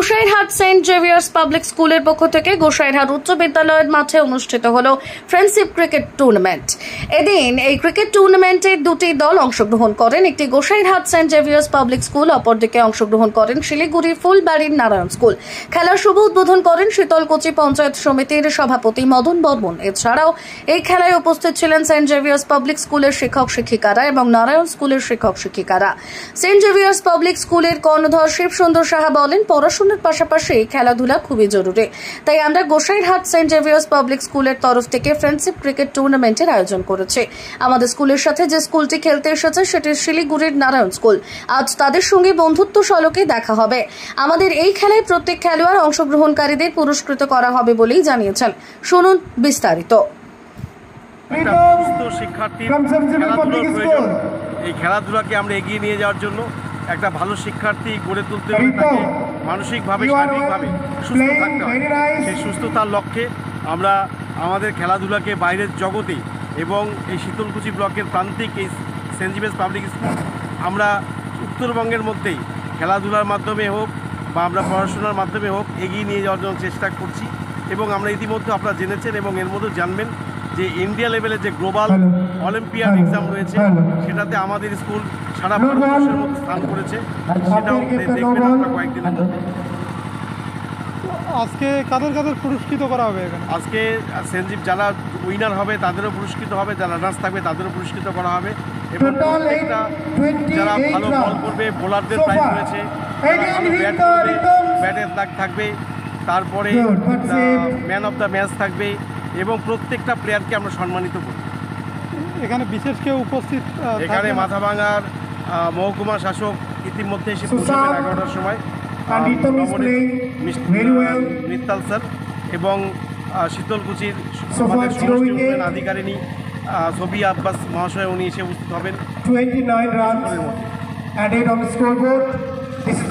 Gosairhat saint Xavier's public স্কুলের পক্ষ থেকে গোসাইরহাট উচ্চ বিদ্যালয়ের মাঠে অনুষ্ঠিত হলো ফ্রেন্ডশিপ ক্রিকেট টুর্নামেন্ট। এদিন এই ক্রিকেট টুর্নামেন্টে দুটি দল অংশগ্রহণ করেন। একটি Gosairhat saint Xavier's public school, অপরদিকে অংশগ্রহণ করেন শিলিগুড়ি ফুলবাড়ির নারায়ণ স্কুল। খেলার শুভ উদ্বোধন করেন শীতলকুচি পঞ্চায়েত সমিতির সভাপতি মদন বর্মন। এছাড়াও এই খেলায় উপস্থিত ছিলেন সেন্ট জেভিয়ার্স পাবলিক স্কুলের শিক্ষক শিক্ষিকারা এবং নারায়ণ স্কুলের শিক্ষক শিক্ষিকারা। সেন্ট জেভিয়ার্স পাবলিক স্কুলের কর্ণধর শিব সুন্দর সাহা বলেন, পড়াশোনার পাশাপাশি খেলাধুলা খুবই জরুরি, তাই আমরা গোসাইরহাট সেন্ট জেভিয়ার্স পাবলিক স্কুলের তরফ থেকে ফ্রেন্ডশিপ ক্রিকেট টুর্নামেন্টের আয়োজন করেছে। আমাদের স্কুলের সাথে যে স্কুলটি খেলতে এসেছে সেটি শিলিগুড়ির নারায়ণ স্কুল। আজ তাদের সঙ্গে বন্ধুত্ব সলকে দেখা হবে। আমাদের এই খেলায় প্রত্যেক খেলোয়াড় অংশগ্রহণকারীদের পুরস্কৃত করা হবে বলেই জানিয়েছেন। শুনুন বিস্তারিত। এই খেলাধুলাকে আমরা এগিয়ে নিয়ে যাওয়ার জন্য একটা ভালো শিক্ষার্থী গড়ে তুলতে হলে তাকে মানসিকভাবে শারীরিকভাবে সুস্থ থাকতে হয়। সেই সুস্থতার লক্ষ্যে আমরা আমাদের খেলাধুলাকে বাইরের জগতে এবং এই শীতলকুচি ব্লকের প্রান্তিক এই সেন্ট জেভিয়ার্স পাবলিক স্কুল আমরা উত্তরবঙ্গের মধ্যেই খেলাধুলার মাধ্যমে হোক বা আমরা পড়াশোনার মাধ্যমে হোক এগিয়ে নিয়ে যাওয়ার জন্য চেষ্টা করছি। এবং আমরা ইতিমধ্যে আপনারা জেনেছেন এবং এর মধ্যে জানবেন যে ইন্ডিয়া লেভেলে যে গ্লোবাল অলিম্পিয়াড এক্সাম রয়েছে সেটাতে আমাদের স্কুল সারা ভারতবর্ষের মধ্যে স্থান করেছে। সেটাও দেখবেন আপনারা কয়েকদিন। আজকে কাদের কাদের পুরস্কৃত করা হবে? আজকে সেনজিভ যারা উইনার হবে তাদেরও পুরস্কৃত হবে, যারা রানার্স থাকবে তাদেরও পুরস্কৃত করা হবে এবং প্রত্যেকটা যারা ভালো বল করবে বোলারদের প্রাইজ রয়েছে, যারা ভালো ব্যাট করবে ব্যাটের দাগ থাকবে, তারপরে ম্যান অফ দ্য ম্যাচ থাকবে এবং প্রত্যেকটা প্লেয়ারকে আমরা সম্মানিত করি। এখানে বিশেষ কেউ উপস্থিত? এখানে মাথাভাঙার মহকুমা শাসক ইতিমধ্যে এসে পৌঁছাবেন 11টার সময়, মিত্তাল স্যার এবং শীতলকুচির আমাদের সমষ্টি উন্নয়ন আধিকারিণী ছবি আব্বাস মহাশয়, উনি এসে উপস্থিত হবেন। 29 runs added on the scoreboard. This is